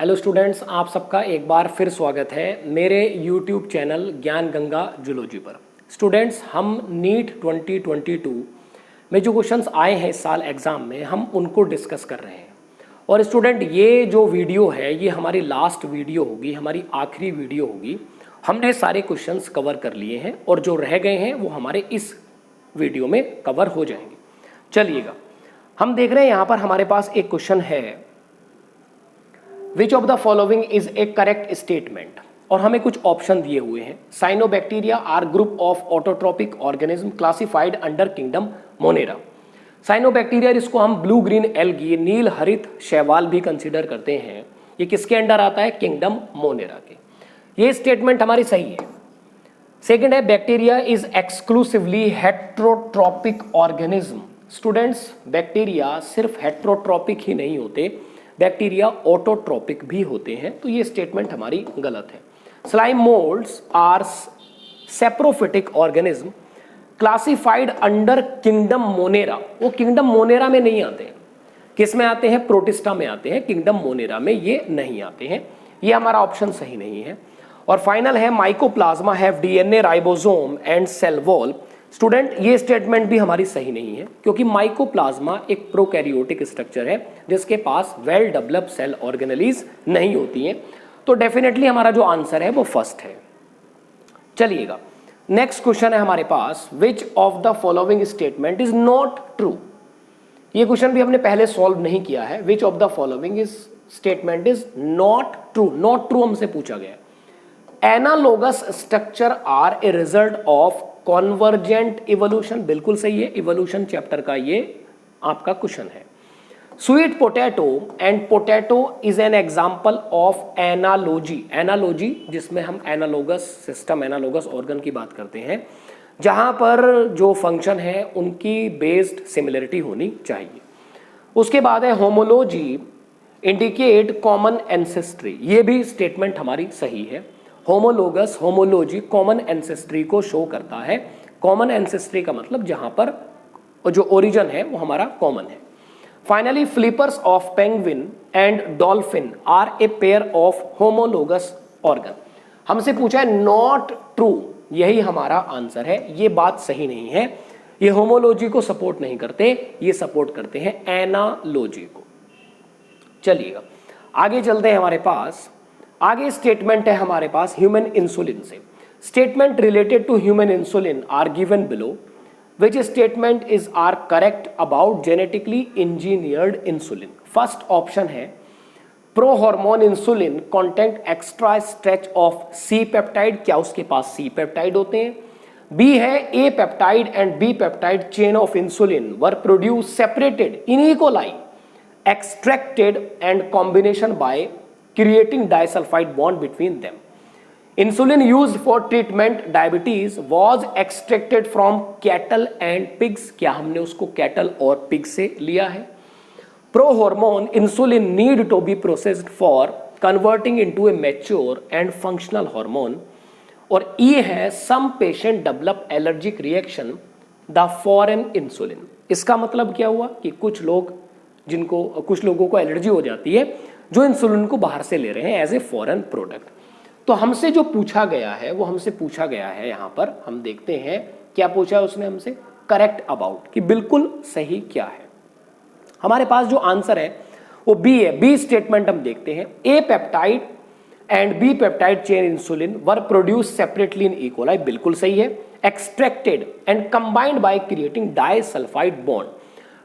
Hello students, आप सबका एक बार फिर स्वागत है मेरे यूट्यूब चैनल ज्ञान गंगा जूलॉजी पर। स्टूडेंट्स, हम नीट 2022 में जो क्वेश्चंस आए हैं इस साल एग्ज़ाम में, हम उनको डिस्कस कर रहे हैं। और स्टूडेंट, ये जो वीडियो है ये हमारी लास्ट वीडियो होगी, हमारी आखिरी वीडियो होगी। हमने सारे क्वेश्चंस कवर कर लिए हैं और जो रह गए हैं वो हमारे इस वीडियो में कवर हो जाएंगे। चलिएगा, हम देख रहे हैं यहाँ पर हमारे पास एक क्वेश्चन है, which of the following is a correct statement, और हमें कुछ ऑप्शन दिए हुए हैं। Cyanobacteria are group of autotropic organism classified under kingdom Monera. Cyanobacteria, इसको हम ब्लू ग्रीन एल्गी, नील हरित शैवाल भी कंसिडर करते हैं, ये किसके अंडर आता है? किंगडम मोनेरा के। ये स्टेटमेंट हमारी सही है। सेकेंड है, bacteria is exclusively heterotrophic organism. Students, bacteria सिर्फ हेट्रोट्रोपिक ही नहीं होते, बैक्टीरिया ऑटोट्रोपिक भी होते हैं, तो ये स्टेटमेंट हमारी गलत है। Slime moulds are saprophytic organism classified under kingdom Monera. वो किंगडम मोनेरा में नहीं आते हैं, किस में आते हैं? प्रोटिस्टा में आते हैं, किंगडम मोनेरा में ये नहीं आते हैं। ये हमारा ऑप्शन सही नहीं है। और फाइनल है, mycoplasma have DNA, ribosome and cell wall. Student, ये स्टेटमेंट भी हमारी सही नहीं है, क्योंकि माइकोप्लाज्मा एक प्रोकैरियोटिक स्ट्रक्चर है जिसके पास वेल डेवलप्ड सेल ऑर्गेनेलीज नहीं होती हैं। तो डेफिनेटली हमारा जो आंसर है वो फर्स्ट है। चलिएगा, नेक्स्ट क्वेश्चन है हमारे पास, which of the following statement is not true. ये क्वेश्चन भी हमने पहले सॉल्व नहीं किया है। Which of the following is statement is not true. Not true हमसे पूछा गया। Analogous structure are a result of convergent evolution, बिल्कुल सही है, इवोल्यूशन चैप्टर का ये आपका क्वेश्चन है। Sweet potato and potato is an example of analogy. Analogy जिसमें हम एनालोगस सिस्टम, एनालोगस ऑर्गन की बात करते हैं, जहां पर जो फंक्शन है उनकी बेस्ड सिमिलरिटी होनी चाहिए। उसके बाद है, होमोलॉजी इंडिकेट कॉमन एंसेस्ट्री। ये भी स्टेटमेंट हमारी सही है। होमोलोगस, होमोलॉजी कॉमन एंसेस्ट्री को शो करता है। कॉमन एंसेस्ट्री का मतलब जहां पर जो ओरिजिन है वो हमारा कॉमन है। Finally, flippers of penguin and dolphin are a pair of homologous organ. हमसे पूछा है नॉट ट्रू, यही हमारा आंसर है। ये बात सही नहीं है, ये होमोलॉजी को सपोर्ट नहीं करते, ये सपोर्ट करते हैं एनालॉजी को। चलिएगा, आगे चलते हैं। हमारे पास आगे स्टेटमेंट है हमारे पास ह्यूमन इंसुलिन से। Statement related to human insulin are given below, which statement is are correct about genetically engineered insulin. First option है, pro hormone insulin content extra stretch of C peptide. क्या उसके पास C peptide होते हैं? B है, A peptide and B peptide chain of insulin were produce separated in E coli, extracted and combination by creating disulfide bond between them. Insulin used for treatment diabetes was extracted from cattle and pigs. क्या हमने उसको cattle और pig से लिया है? Prohormone insulin need to be processed for converting into a mature and functional hormone. और E है, some patient develop allergic reaction the foreign insulin. इसका मतलब क्या हुआ कि कुछ लोगों को एलर्जी हो जाती है जो इंसुलिन को बाहर से ले रहे हैं एज ए फॉरेन प्रोडक्ट। तो हमसे जो पूछा गया है वो हमसे पूछा गया है, यहां पर हम देखते हैं क्या पूछा है उसने हमसे, करेक्ट अबाउट, कि बिल्कुल सही क्या है। हमारे पास जो आंसर है वो बी है। बी स्टेटमेंट हम देखते हैं, A peptide and B peptide chain insulin were produce separately in E coli, बिल्कुल सही है। Extracted and combined by creating disulphide bond,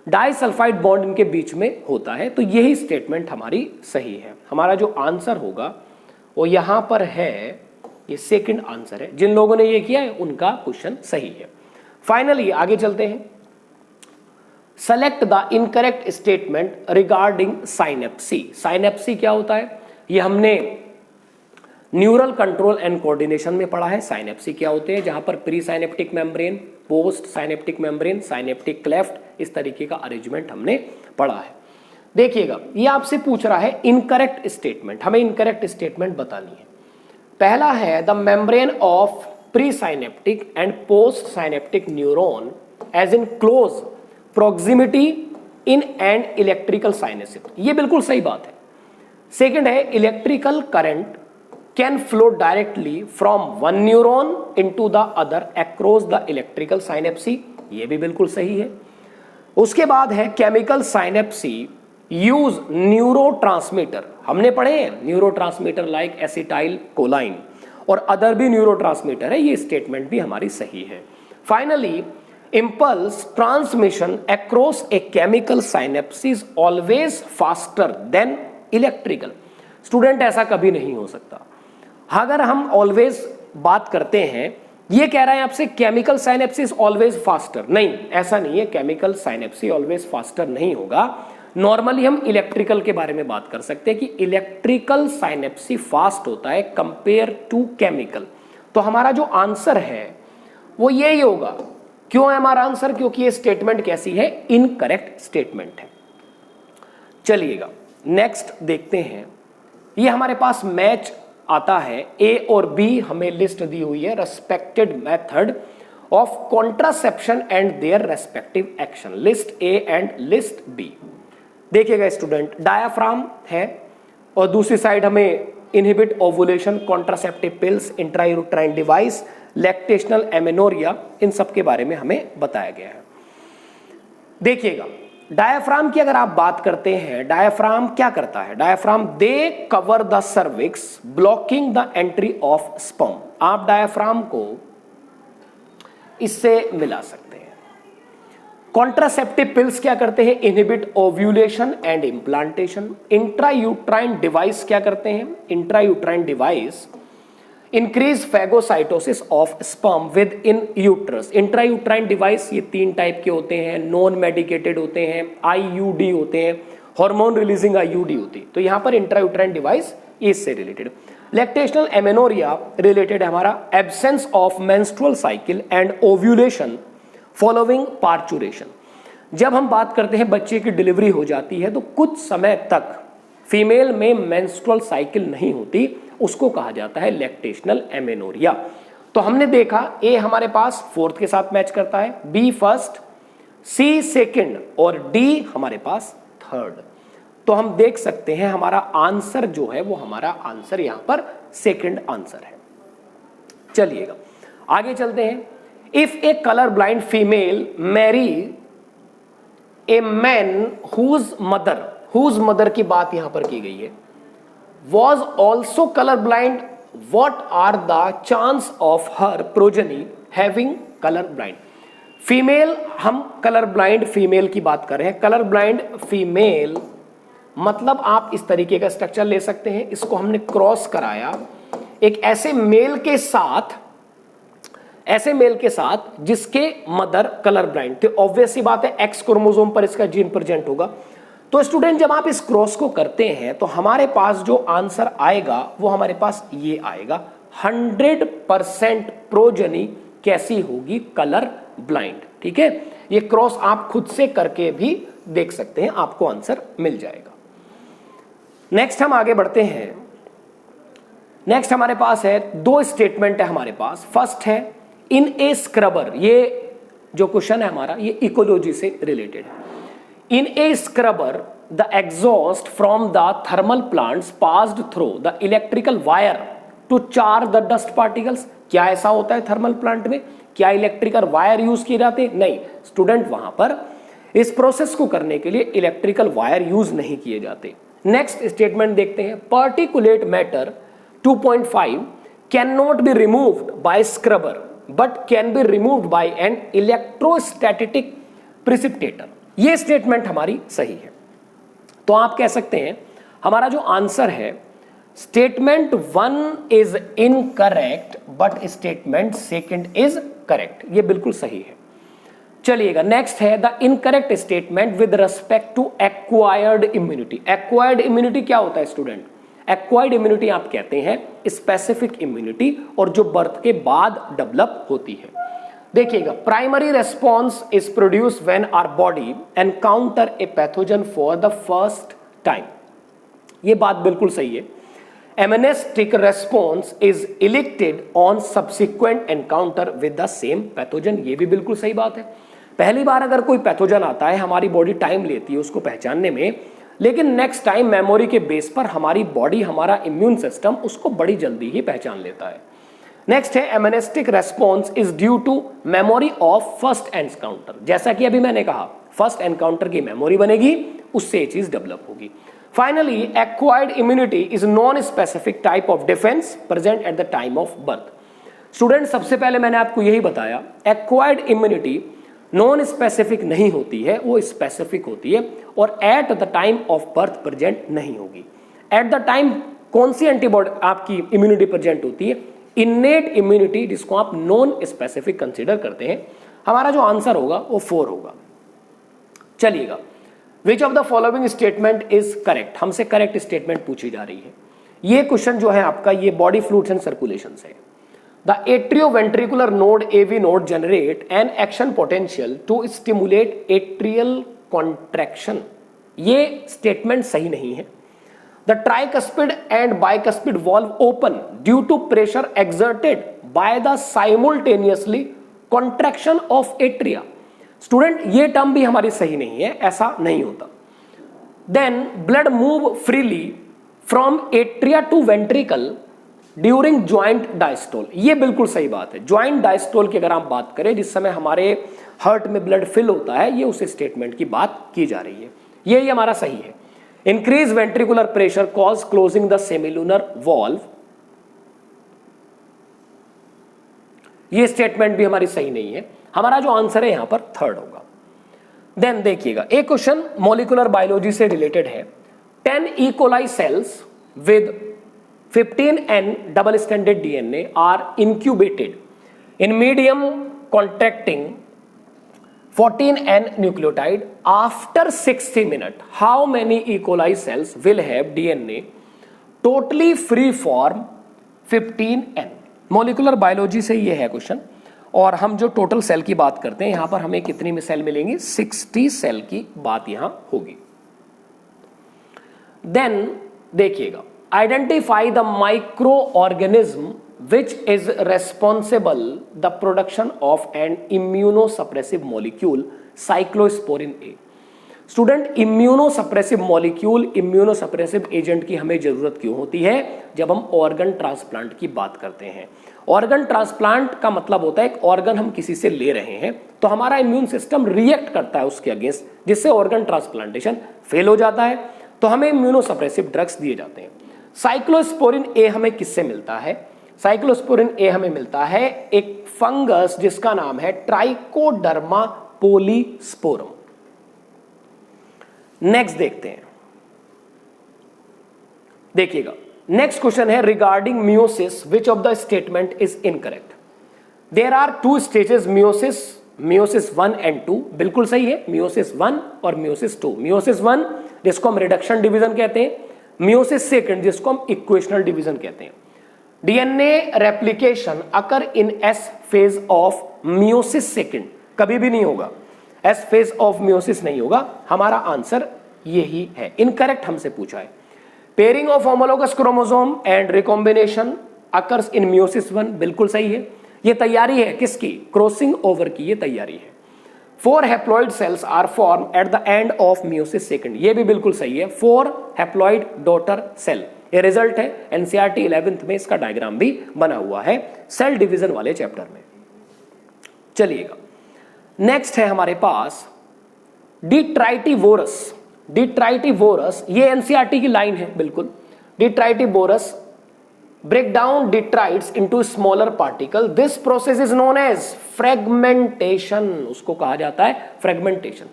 disulphide bond इनके बीच में होता है। तो यही स्टेटमेंट हमारी सही है। हमारा जो आंसर होगा वो यहां पर है, ये सेकंड आंसर है। जिन लोगों ने ये किया है उनका क्वेश्चन सही है। फाइनली आगे चलते हैं। Select the incorrect statement regarding synapse. Synapse क्या होता है? ये हमने न्यूरल कंट्रोल एंड कोऑर्डिनेशन में पढ़ा है। साइनेप्सी क्या होते हैं? जहां पर pre synaptic membrane, post synaptic membrane, synaptic cleft, इस तरीके का अरेंजमेंट हमने पढ़ा है। देखिएगा, ये आपसे पूछ रहा है इनकरेक्ट स्टेटमेंट, हमें इनकरेक्ट स्टेटमेंट बतानी है। पहला है, the membrane of pre synaptic and post synaptic neuron are in close proximity in and electrical synapses. ये बिल्कुल सही बात है। सेकेंड है electrical current can flow directly from one neuron into the other across the electrical synapse, ये भी बिल्कुल सही है। उसके बाद है केमिकल साइनेप्सी यूज न्यूरोट्रांसमीटर, हमने पढ़े हैं न्यूरोट्रांसमीटर लाइक एसिटाइल कोलाइन और अदर भी न्यूरोट्रांसमीटर है, ये स्टेटमेंट भी हमारी सही है। Finally impulse transmission across a chemical synapse is always faster than electrical। Student ऐसा कभी नहीं हो सकता। अगर हम ऑलवेज बात करते हैं, ये कह रहा है आपसे केमिकल साइनेप्सिस ऑलवेज फास्टर, नहीं ऐसा नहीं है, केमिकल साइनेप्सी ऑलवेज फास्टर नहीं होगा। नॉर्मली हम इलेक्ट्रिकल के बारे में बात कर सकते हैं कि इलेक्ट्रिकल साइनेप्सी फास्ट होता है कंपेयर टू केमिकल। तो हमारा जो आंसर है वो यही होगा। क्यों है हमारा आंसर? क्योंकि ये स्टेटमेंट कैसी है? इनकरेक्ट स्टेटमेंट है। चलिएगा नेक्स्ट देखते हैं। ये हमारे पास मैच आता है, ए और बी हमें लिस्ट दी हुई है, respected method of contraception and their respective action, list A and list B. देखिएगा स्टूडेंट, डायाफ्राम है और दूसरी साइड हमें inhibit ovulation, contraceptive pills, intrauterine device, lactational amenorrhoea, इन सब के बारे में हमें बताया गया है। देखिएगा डायाफ्राम की अगर आप बात करते हैं, डायाफ्राम क्या करता है? Diaphragm they cover the cervix blocking the entry of sperm. आप डायाफ्राम को इससे मिला सकते हैं। कॉन्ट्रासेप्टिव पिल्स क्या करते हैं? Inhibit ovulation and implantation. Intrauterine device क्या करते हैं? Intrauterine device increase phagocytosis of sperm with in uterus. Intrauterine device ये 3 टाइप के होते हैं, नॉन मेडिकेटेड होते हैं, आईयूडी होते हैं, हार्मोन रिलीजिंग आईयूडी होती है। तो यहां पर इंट्रायूट्राइन डिवाइस इससे रिलेटेड। लैक्टेशनल एमेनोरिया रिलेटेड है हमारा absence of menstrual cycle and ovulation following parturition. जब हम बात करते हैं बच्चे की डिलीवरी हो जाती है तो कुछ समय तक फीमेल में मेंस्ट्रुअल साइकिल नहीं होती, उसको कहा जाता है लैक्टेशनल एमेनोरिया। तो हमने देखा ए हमारे पास 4th के साथ मैच करता है, बी फर्स्ट, सी सेकंड और डी हमारे पास 3rd। तो हम देख सकते हैं हमारा आंसर जो है वो हमारा आंसर यहां पर सेकंड आंसर है। चलिएगा आगे चलते हैं। If a colour blind female marry a man whose mother की बात यहां पर की गई है, was also color blind, what are the chance of her progeny having color blind? Female, हम कलर ब्लाइंड फीमेल की बात कर रहे हैं। कलर ब्लाइंड फीमेल मतलब आप इस तरीके का स्ट्रक्चर ले सकते हैं, इसको हमने क्रॉस कराया एक ऐसे मेल के साथ जिसके मदर कलर ब्लाइंड थे। ऑब्वियस सी बात है एक्स क्रोमोसोम पर इसका जीन प्रेजेंट होगा। तो स्टूडेंट जब आप इस क्रॉस को करते हैं तो हमारे पास जो आंसर आएगा वो हमारे पास ये आएगा, 100% प्रोजनी कैसी होगी? Colour blind. ठीक है, ये क्रॉस आप खुद से करके भी देख सकते हैं, आपको आंसर मिल जाएगा। नेक्स्ट हम आगे बढ़ते हैं। नेक्स्ट हमारे पास है 2 स्टेटमेंट है हमारे पास। फर्स्ट है इन ए स्क्रबर, ये जो क्वेश्चन है हमारा ये इकोलॉजी से रिलेटेड है। In a scrubber, the exhaust from the thermal plants passed through the electrical wire to charge the dust particles। क्या ऐसा होता है थर्मल प्लांट में? क्या इलेक्ट्रिकल वायर यूज किए जाते हैं? नहीं स्टूडेंट, वहां पर इस प्रोसेस को करने के लिए इलेक्ट्रिकल वायर यूज नहीं किए जाते। नेक्स्ट स्टेटमेंट देखते हैं। Particulate matter 2.5 can not be removed by scrubber but can be removed by an electrostatic precipitator. ये स्टेटमेंट हमारी सही है। तो आप कह सकते हैं हमारा जो आंसर है statement 1 is incorrect but statement 2 is correct. ये बिल्कुल सही है। चलिएगा नेक्स्ट है the incorrect statement with respect to acquired immunity. Acquired immunity क्या होता है स्टूडेंट? एक्वायर्ड इम्यूनिटी आप कहते हैं स्पेसिफिक इम्यूनिटी और जो बर्थ के बाद डेवलप होती है। देखिएगा primary response is produce when our body encounter a pathogen for the first time. ये बात बिल्कुल सही है। Anamnestic response is elicited on subsequent encounter with the same pathogen. ये भी बिल्कुल सही बात है। पहली बार अगर कोई पैथोजन आता है हमारी बॉडी टाइम लेती है उसको पहचानने में, लेकिन नेक्स्ट टाइम मेमोरी के बेस पर हमारी बॉडी, हमारा इम्यून सिस्टम उसको बड़ी जल्दी ही पहचान लेता है। नेक्स्ट है anamnestic response is due to memory of first encounter. जैसा कि अभी मैंने कहा, फर्स्ट एनकाउंटर की मेमोरी बनेगी, उससे ये चीज डेवलप होगी। Finally acquired immunity is non specific type of defence present at the time of birth. Student, सबसे पहले मैंने आपको यही बताया, एक्वायर्ड इम्यूनिटी नॉन स्पेसिफिक नहीं होती है, वो स्पेसिफिक होती है और at the time of birth present नहीं होगी। एट द टाइम कौन सी एंटीबॉडी आपकी इम्यूनिटी प्रेजेंट होती है? इन्नेट इम्यूनिटी, जिसको आप नॉन स्पेसिफिक कंसीडर करते हैं। हमारा जो आंसर होगा वो 4 होगा। चलिएगा, विच of the following statement is correct? हमसे करेक्ट स्टेटमेंट पूछी जा रही है। ये क्वेश्चन जो है आपका, ये बॉडी फ्लूइड्स एंड सर्कुलेशन से। The atrioventricular node AV node generate an action potential to stimulate atrial contraction. ये स्टेटमेंट सही नहीं है। The tricuspid and bicuspid valve open due to pressure exerted by the साइमultaneously कॉन्ट्रैक्शन ऑफ एट्रिया। स्टूडेंट, ये term भी हमारी सही नहीं है, ऐसा नहीं होता। Then blood move freely from atria to ventricle during joint diastole. ये बिल्कुल सही बात है। ज्वाइंट डायस्टोल की अगर आप बात करें, जिस समय हमारे हार्ट में ब्लड फिल होता है, ये उस स्टेटमेंट की बात की जा रही है। ये हमारा सही है। Increase ventricular pressure cause closing the semilunar valve, ये स्टेटमेंट भी हमारी सही नहीं है। हमारा जो आंसर है यहां पर 3rd होगा। देन देखिएगा, एक क्वेश्चन मॉलिक्यूलर बायोलॉजी से रिलेटेड है। 10 E. coli cells with 15N double stranded DNA are incubated in medium contacting 14N nucleotide. After 60 minutes, how many E. coli cells will have DNA totally free form 15N? Molecular biology से ये है question, और हम जो total sale की बात करते हैं, यहां पर हमें कितनी में सेल मिलेंगी? 60 सेल की बात यहां होगी। देन देखिएगा, identify the micro organism which is responsible the production of an immunosuppressive molecule cyclosporine A. Student, immunosuppressive molecule, immunosuppressive agent की हमें जरूरत क्यों होती है? जब हम ऑर्गन ट्रांसप्लांट की बात करते हैं। ऑर्गन ट्रांसप्लांट का मतलब होता है एक ऑर्गन हम किसी से ले रहे हैं, तो हमारा इम्यून सिस्टम रिएक्ट करता है उसके अगेंस्ट, जिससे ऑर्गन ट्रांसप्लांटेशन फेल हो जाता है, तो हमें इम्यूनोसप्रेसिव ड्रग्स दिए जाते हैं। साइक्लोस्पोरिन ए हमें किससे मिलता है? साइक्लोस्पोरिन ए हमें मिलता है एक फंगस जिसका नाम है ट्राइकोडर्मा पोलीस्पोरम। नेक्स्ट देखते हैं, देखिएगा, नेक्स्ट क्वेश्चन है regarding meiosis, which of the statement is incorrect? There are 2 stages meiosis, meiosis 1 and 2, बिल्कुल सही है। मियोसिस 1 और मियोसिस 2। मियोसिस 1 जिसको हम रिडक्शन डिवीजन कहते हैं, मियोसिस 2 जिसको हम इक्वेशनल डिवीजन कहते हैं। DNA replication occur in S phase of meiosis 2, कभी भी नहीं होगा, एस फेज ऑफ मियोसिस नहीं होगा। हमारा आंसर यही है। इनकरेक्ट हमसे पूछा है। Pairing of homologous chromosome and recombination occurs in meiosis 1, बिल्कुल सही है। ये तैयारी है किसकी? क्रॉसिंग ओवर की ये तैयारी है। 4 haploid cells are form at the end of meiosis 2, ये भी बिल्कुल सही है। 4 हैप्लॉइड डॉटर सेल, ये रिजल्ट है। एनसीईआरटी 11th में इसका डायग्राम भी बना हुआ है सेल डिवीजन वाले चैप्टर में। चलिएगा, नेक्स्ट है हमारे पास डिट्राइटिवोरस। डिट्राइटिवोरस ये एनसीईआरटी की लाइन है बिल्कुल। डिट्राइटिवोरस break down detritus into smaller particle. This process is known as fragmentation, उसको कहा जाता है fragmentation।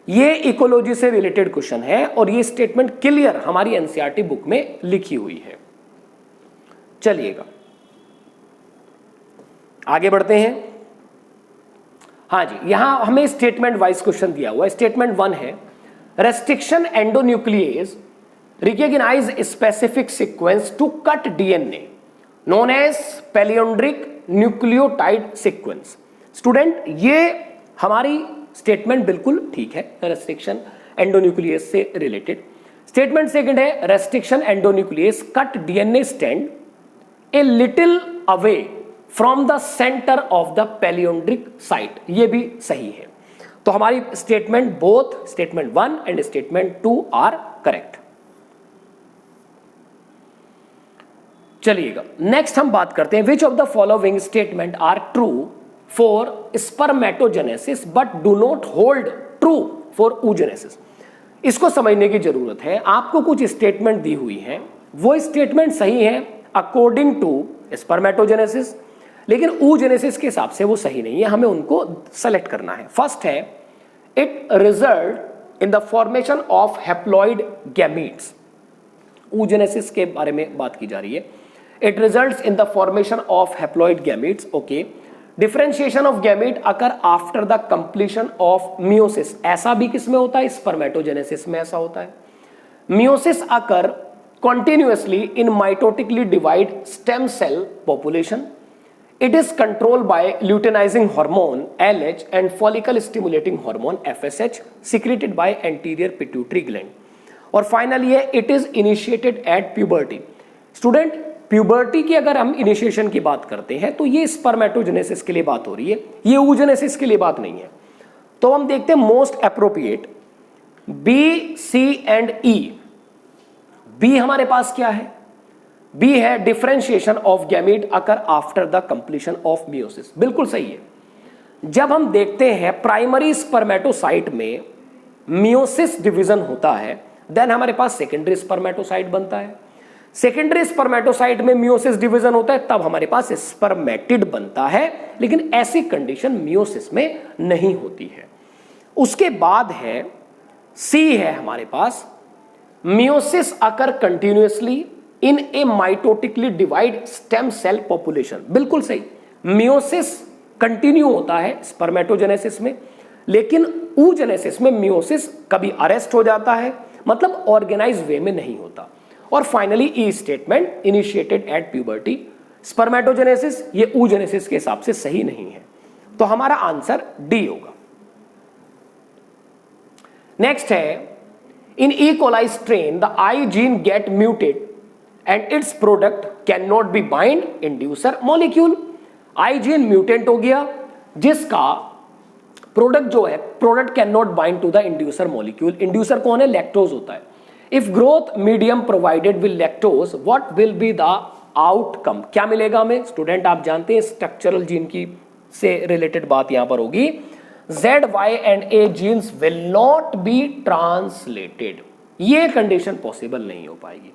ये इकोलॉजी से रिलेटेड क्वेश्चन है और ये स्टेटमेंट क्लियर हमारी एनसीईआरटी बुक में लिखी हुई है। चलिएगा आगे बढ़ते हैं। हाँ जी, यहां हमें स्टेटमेंट वाइज क्वेश्चन दिया हुआ है। स्टेटमेंट 1 है restriction एंडोन्यूक्लियेज recognize a specific sequence to cut DNA known as palindromic nucleotide sequence। Student, ये हमारी स्टेटमेंट बिल्कुल ठीक है, रेस्ट्रिक्शन एंडोन्यूक्लियस से रिलेटेड। स्टेटमेंट 2 है restriction endonuclease cut DNA stand a little away from the centre of the palindromic site, ये भी सही है। तो हमारी statement both statement 1 and statement 2 are correct. चलिएगा नेक्स्ट हम बात करते हैं which of the following statement are true for spermatogenesis but do not hold true for oogenesis। इसको समझने की जरूरत है। आपको कुछ स्टेटमेंट दी हुई है, वो स्टेटमेंट सही है अकॉर्डिंग टू स्पर्मेटोजेनेसिस, लेकिन oogenesis के हिसाब से वो सही नहीं है, हमें उनको सेलेक्ट करना है। फर्स्ट है it result in the formation of haploid gametes. oogenesis के बारे में बात की जा रही है। It results in the formation of haploid gametes. Okay, differentiation of gamete occur after the completion of meiosis. ऐसा भी किसमें होता है? स्पर्मेटोजेनेसिस में ऐसा होता है। Meiosis occur continuously in mitotically divide stem cell population. It is controlled by luteinizing hormone LH and follicle stimulating hormone FSH secreted by anterior pituitary gland. और फाइनली है it is initiated at puberty. Student, puberty की अगर हम initiation की बात करते हैं तो ये स्पर्मेटोजेनेसिस के लिए बात हो रही है, ये oogenesis के लिए बात नहीं है। तो हम देखते हैं most appropriate B, C and E। B हमारे पास क्या है? बी है differentiation of gamete occur after the completion of meiosis. बिल्कुल सही है। जब हम देखते हैं प्राइमरी स्पर्मेटोसाइट में मियोसिस डिवीजन होता है, देन हमारे पास सेकेंडरी स्पर्मेटोसाइट बनता है। सेकेंडरी स्पर्मेटोसाइट में मियोसिस डिवीजन होता है, तब हमारे पास स्पर्मेटिड बनता है, लेकिन ऐसी कंडीशन मियोसिस में नहीं होती है। उसके बाद है सी है हमारे पास meiosis occur continuously in a mitotically divide stem cell population. बिल्कुल सही, मियोसिस कंटिन्यू होता है स्पर्मेटोजेनेसिस में, लेकिन oogenesis में मियोसिस कभी अरेस्ट हो जाता है, मतलब ऑर्गेनाइज वे में नहीं होता। और finally e statement initiated at puberty. Spermatogenesis ये oogenesis के हिसाब से सही नहीं है, तो हमारा आंसर डी होगा। नेक्स्ट है in E coli strain the I gene get muted and its product can not be bind inducer molecule. I gene mutant हो गया जिसका प्रोडक्ट जो है, product can not bind to the inducer molecule. Inducer कौन है? Lactose होता है। If growth medium provided with lactose what will be the outcome? क्या मिलेगा हमें? स्टूडेंट आप जानते हैं स्ट्रक्चरल जीन की से रिलेटेड बात यहां पर होगी। Z, Y and A genes will not be translated. ये कंडीशन पॉसिबल नहीं हो पाएगी।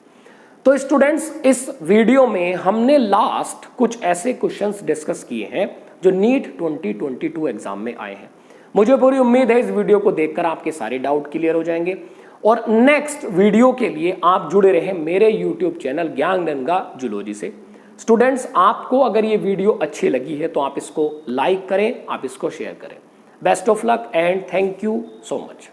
तो स्टूडेंट्स इस वीडियो में हमने लास्ट कुछ ऐसे क्वेश्चंस डिस्कस किए हैं जो नीट 2022 एग्जाम में आए हैं। मुझे पूरी उम्मीद है इस वीडियो को देखकर आपके सारे डाउट क्लियर हो जाएंगे, और नेक्स्ट वीडियो के लिए आप जुड़े रहें मेरे यूट्यूब चैनल ज्ञान गंगा जूलॉजी से। स्टूडेंट्स, आपको अगर ये वीडियो अच्छी लगी है तो आप इसको लाइक करें, आप इसको शेयर करें। Best of luck and thank you so much.